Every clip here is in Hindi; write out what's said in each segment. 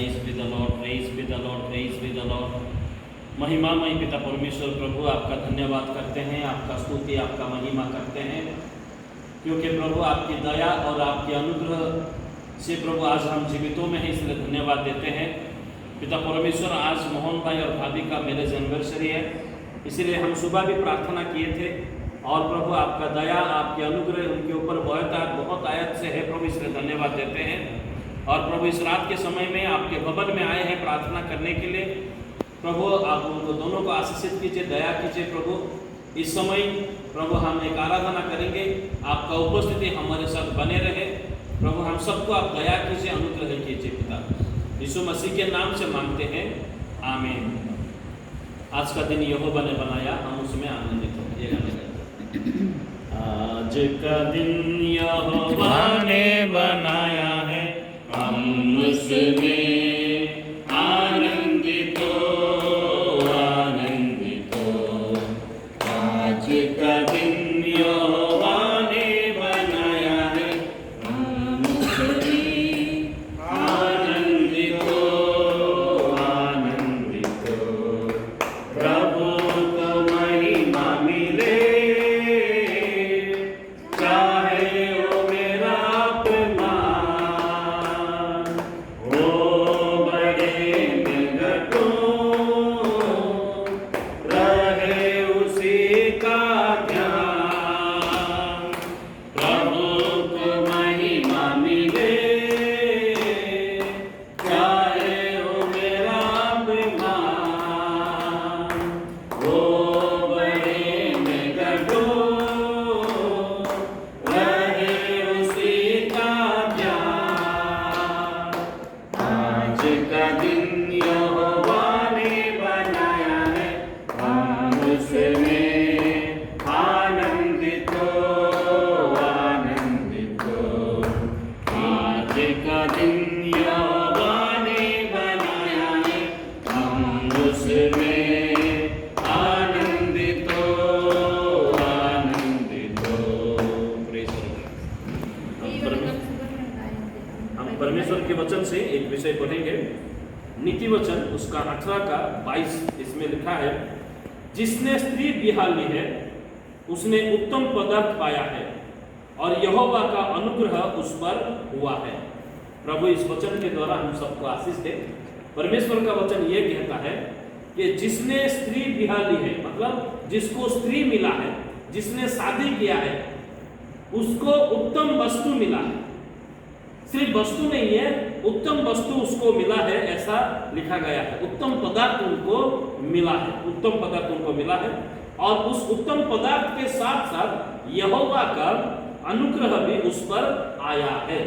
Praise be the Lord, praise be the Lord, praise be the Lord। महिमामय पिता परमेश्वर प्रभु आपका धन्यवाद करते हैं, आपका स्तुति, आपका महिमा करते हैं, क्योंकि प्रभु आपकी दया और आपके अनुग्रह से प्रभु आज हम जीवितों में हैं, इसलिए धन्यवाद देते हैं। पिता परमेश्वर, आज मोहन भाई और भाभी का मैरिज एनिवर्सरी है, इसीलिए हम सुबह भी प्रार्थना किए थे और प्रभु आपका दया, आपके अनुग्रह उनके ऊपर बहुत आयत से है प्रभु, इसलिए धन्यवाद देते हैं। और प्रभु इस रात के समय में आपके भवन में आए हैं प्रार्थना करने के लिए। प्रभु आप उनको दोनों को आशीषित कीजिए, दया कीजिए प्रभु। इस समय प्रभु हम एक आराधना करेंगे, आपका उपस्थिति हमारे साथ बने रहे प्रभु। हम सबको आप दया कीजिए, अनुग्रह कीजिए पिता, यीशु मसीह के नाम से मांगते हैं, आमीन। आज का दिन यहोवा ने बनाया, हम उसमें आनंदित हो। ये गाने आज का दिन यहोवा ने बनाया है, हम उसमें आनंदित हो, आनंदित हो। आज का दिन यहोवा ने बनाया है, हम उसमें आनंदित हो, आनंदित हो। प्रभु को महिमा मिले, परमेश्वर के वचन से एक विषय पढ़ेंगे। नीति वचन उसका 18 का 22 इसमें लिखा है, जिसने स्त्री ब्याह ली है उसने उत्तम पदार्थ पाया है और यहोवा का अनुग्रह उस पर हुआ है। प्रभु इस वचन के द्वारा हम सबको आशीष दे। परमेश्वर का वचन ये कहता है कि जिसने स्त्री ब्याह ली है, मतलब जिसको स्त्री मिला है, जिसने शादी किया है, उसको उत्तम वस्तु मिला है। सिर्फ वस्तु नहीं है, उत्तम वस्तु उसको मिला है, ऐसा लिखा गया है। उत्तम पदार्थ उनको मिला है, उत्तम पदार्थ उनको मिला है। और उस उत्तम पदार्थ के साथ साथ यहोवा का अनुग्रह भी उस पर आया है,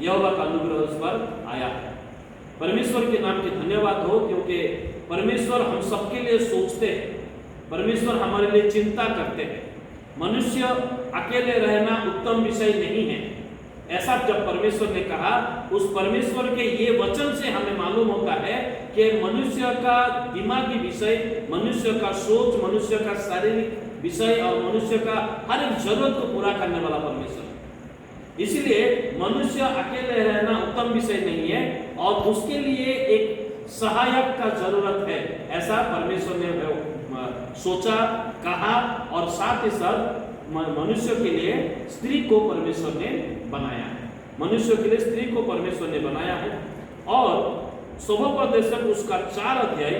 यहोवा का अनुग्रह उस पर आया है। परमेश्वर के नाम के धन्यवाद हो, क्योंकि परमेश्वर हम सबके लिए सोचते हैं, परमेश्वर हमारे लिए चिंता करते हैं। मनुष्य अकेले रहना उत्तम विषय नहीं है, ऐसा जब परमेश्वर ने कहा, उस परमेश्वर के ये वचन से हमें मालूम होता है कि मनुष्य का दिमागी विषय, मनुष्य का सोच, मनुष्य का शारीरिक विषय और मनुष्य का हर एक जरूरत को पूरा करने वाला परमेश्वर। इसलिए मनुष्य अकेले रहना उत्तम विषय नहीं है और उसके लिए एक सहायक का जरूरत है, ऐसा परमेश्वर ने सोचा, कहा। और साथ ही साथ मनुष्य के लिए स्त्री को परमेश्वर ने बनाया है, मनुष्य के लिए स्त्री को परमेश्वर ने बनाया है। और स्वभावोपदेशक उसका 4 अध्याय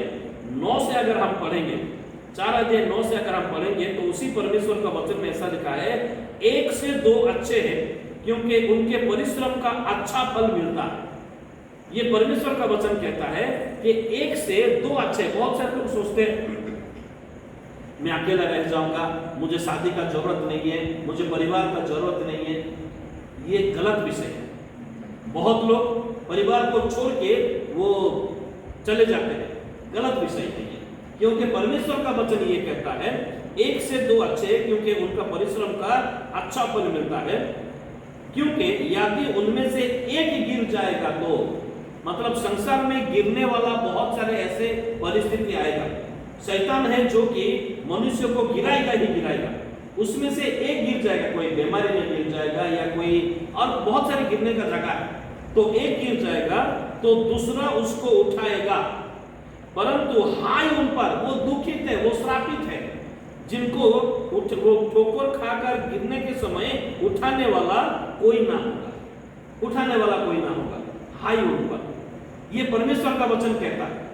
9 से अगर हम पढ़ेंगे, 4 अध्याय 9 से अगर हम पढ़ेंगे तो उसी परमेश्वर का वचन में ऐसा लिखा है, 1 से 2 अच्छे हैं क्योंकि उनके परिश्रम का अच्छा फल मिलता है। ये परमेश्वर का वचन कहता है कि 1 से 2 अच्छे। बहुत सारे लोग सोचते हैं मैं अकेला रह जाऊंगा, मुझे शादी का जरूरत नहीं है, मुझे परिवार का जरूरत नहीं है। ये गलत विषय है। बहुत लोग परिवार को छोड़ के वो चले जाते हैं, गलत विषय नहीं है, क्योंकि परमेश्वर का वचन ये कहता है 1 से 2 अच्छे, क्योंकि उनका परिश्रम का अच्छा फल मिलता है। क्योंकि यदि उनमें से एक गिर जाएगा तो, मतलब संसार में गिरने वाला बहुत सारे ऐसे परिस्थिति आएगा। शैतान है जो कि मनुष्य को गिराएगा ही गिराएगा, उसमें से एक गिर जाएगा, कोई बीमारी में गिर जाएगा या कोई और बहुत सारे गिरने का जगह है, तो एक गिर जाएगा तो दूसरा उसको उठाएगा, परंतु हाय उन पर, वो दुखित है, वो श्रापित है जिनको वो ठोकर खाकर गिरने के समय उठाने वाला कोई ना होगा, उठाने वाला कोई ना होगा। हाय उन पर, ये परमेश्वर का वचन कहता है।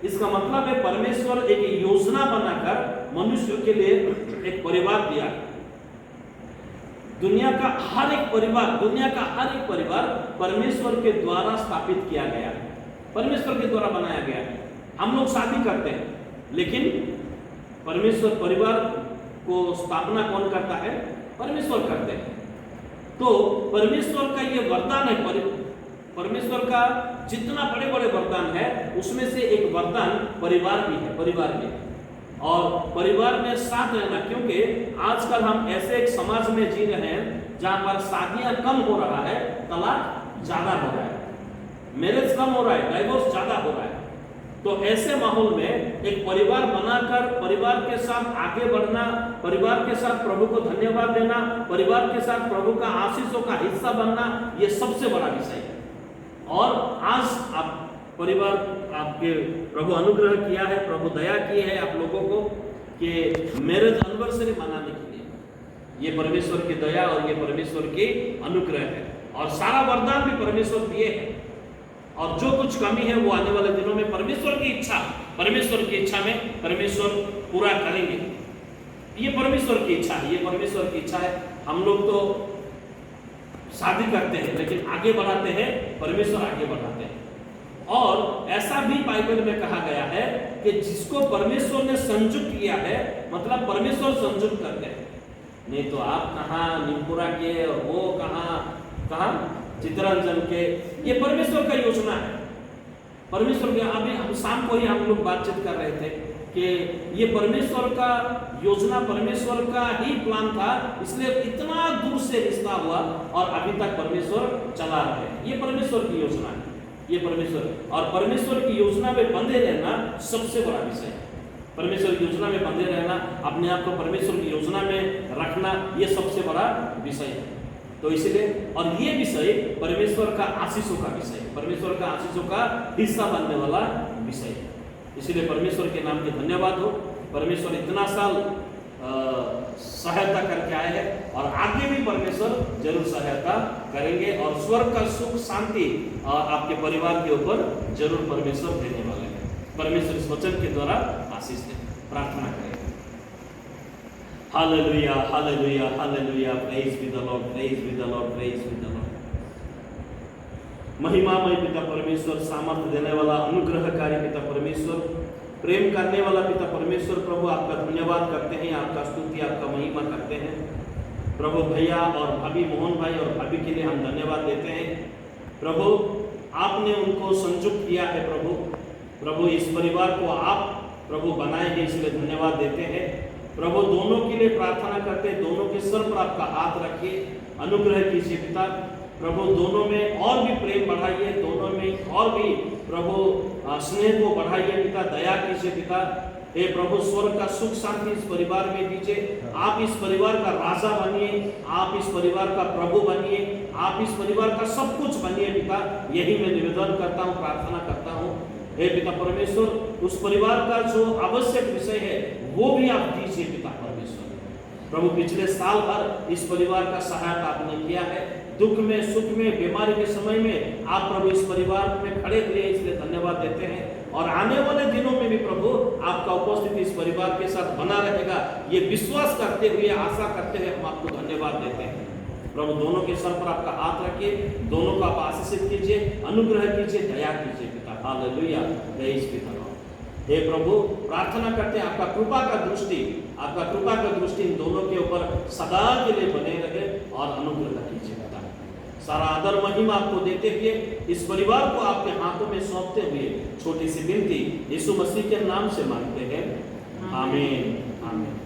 इसका मतलब है परमेश्वर एक योजना बनाकर मनुष्य के लिए एक परिवार दिया। दुनिया का हर एक परिवार परमेश्वर के द्वारा स्थापित किया गया है, परमेश्वर के द्वारा बनाया गया है। हम लोग शादी करते हैं, लेकिन परमेश्वर परिवार को स्थापना कौन करता है? परमेश्वर करते हैं। तो परमेश्वर का ये वरदान है, परमेश्वर का जितना बड़े बड़े वरदान है उसमें से एक वरदान परिवार भी है, परिवार भी है। और परिवार में साथ रहना, क्योंकि आजकल हम ऐसे एक समाज में जी रहे हैं जहां पर शादियां कम हो रहा है, तलाक ज्यादा हो रहा है, मैरिज कम हो रहा है, डाइवोर्स ज्यादा हो रहा है। तो ऐसे माहौल में एक परिवार बनाकर परिवार के साथ आगे बढ़ना, परिवार के साथ प्रभु को धन्यवाद देना, परिवार के साथ प्रभु का आशीषों का हिस्सा बनना, ये सबसे बड़ा विषय है। और आज आप परिवार, आपके प्रभु अनुग्रह किया है, प्रभु दया की है आप लोगों को कि मैरिज एनिवर्सरी मनाने के लिए। ये परमेश्वर की दया और ये परमेश्वर की अनुग्रह है, और सारा वरदान भी परमेश्वर दिए हैं। और जो कुछ कमी है वो आने वाले दिनों में परमेश्वर की इच्छा में परमेश्वर पूरा करेंगे। ये परमेश्वर की इच्छा है, ये परमेश्वर की इच्छा है। हम लोग तो शादी करते हैं लेकिन आगे बढ़ाते हैं, परमेश्वर आगे बढ़ाते हैं। और ऐसा भी बाइबल में कहा गया है कि जिसको परमेश्वर ने संयुक्त किया है, मतलब परमेश्वर संयुक्त करते हैं। नहीं तो आप कहाँ निमपुरा के और वो कहाँ चित्रंजन के, ये परमेश्वर का योजना है। परमेश्वर के, अभी हम शाम को ही हम लोग बातचीत कर रहे थे कि ये परमेश्वर का योजना, परमेश्वर का ही प्लान था, इसलिए इतना दूर से रिश्ता हुआ और अभी तक परमेश्वर चला रहे हैं। ये परमेश्वर की योजना है, ये परमेश्वर, और परमेश्वर की योजना में बंधे रहना सबसे बड़ा विषय है। परमेश्वर की योजना में बंधे रहना, अपने आप को परमेश्वर की योजना में रखना, ये सबसे बड़ा विषय है। तो इसलिए, और ये विषय परमेश्वर का आशीषों का विषय है, परमेश्वर का आशीषों का हिस्सा बनने वाला विषय है। इसलिए परमेश्वर के नाम के धन्यवाद हो। परमेश्वर इतना साल सहायता करके आए हैं और आगे भी परमेश्वर जरूर सहायता करेंगे, और स्वर्ग का सुख शांति आपके परिवार के ऊपर जरूर परमेश्वर देने वाले हैं। परमेश्वर इस वचन के द्वारा आशीष दे। प्रार्थना करें। Hallelujah, hallelujah, hallelujah, praise be the lord, praise be the lord, praise be the lord. महिमामय पिता परमेश्वर, सामर्थ्य देने वाला, अनुग्रहकारी पिता परमेश्वर, प्रेम करने वाला पिता परमेश्वर, प्रभु आपका धन्यवाद करते हैं, आपका स्तुति, आपका महिमा करते हैं। प्रभु भैया और भाभी, मोहन भाई और भाभी के लिए हम धन्यवाद देते हैं। प्रभु आपने उनको संयुक्त किया है। प्रभु इस परिवार को आप प्रभु बनाए हैं, इसलिए धन्यवाद देते हैं। प्रभु दोनों के लिए प्रार्थना करते हैं, दोनों के सर पर आपका हाथ रखिए, अनुग्रह कीजिए पिता। प्रभु दोनों में और भी प्रेम बढ़ाइए, दोनों में और भी प्रभु स्नेह को बढ़ाइए पिता, दया कीजिए पिता। हे प्रभु स्वर्ग का सुख शांति इस परिवार में दीजिए। आप इस परिवार का राजा बनिए, आप इस परिवार का प्रभु बनिए, आप इस परिवार का सब कुछ बनिए पिता। यही मैं निवेदन करता हूँ, प्रार्थना करता हूँ। हे पिता परमेश्वर, उस परिवार का जो आवश्यक विषय है वो भी आप दीजिए पिता परमेश्वर। प्रभु पिछले साल भर इस परिवार का सहायता आपने किया है, दुख में, सुख में, बीमारी के समय में आप प्रभु इस परिवार में खड़े हुए, इसलिए धन्यवाद देते हैं। और आने वाले दिनों में भी प्रभु आपका उपस्थिति इस परिवार के साथ बना रहेगा, ये विश्वास करते हुए, आशा करते हुए हम आपको धन्यवाद देते हैं। प्रभु दोनों के सर पर आपका हाथ रखिए, दोनों को आप आशीषित कीजिए, अनुग्रह कीजिए, दया कीजिए पिता। हालेलुया, प्रेज पिता। हे प्रभु प्रार्थना करते हैं आपका कृपा का दृष्टि इन दोनों के ऊपर सदा के लिए बने रहे और अनुग्रह कीजिए पिता। सारा आदर महिमा आपको देते हुए इस परिवार को आपके हाथों में सौंपते हुए छोटी सी विनती यीशु मसीह के नाम से मांगते हैं, आमीन, आमीन।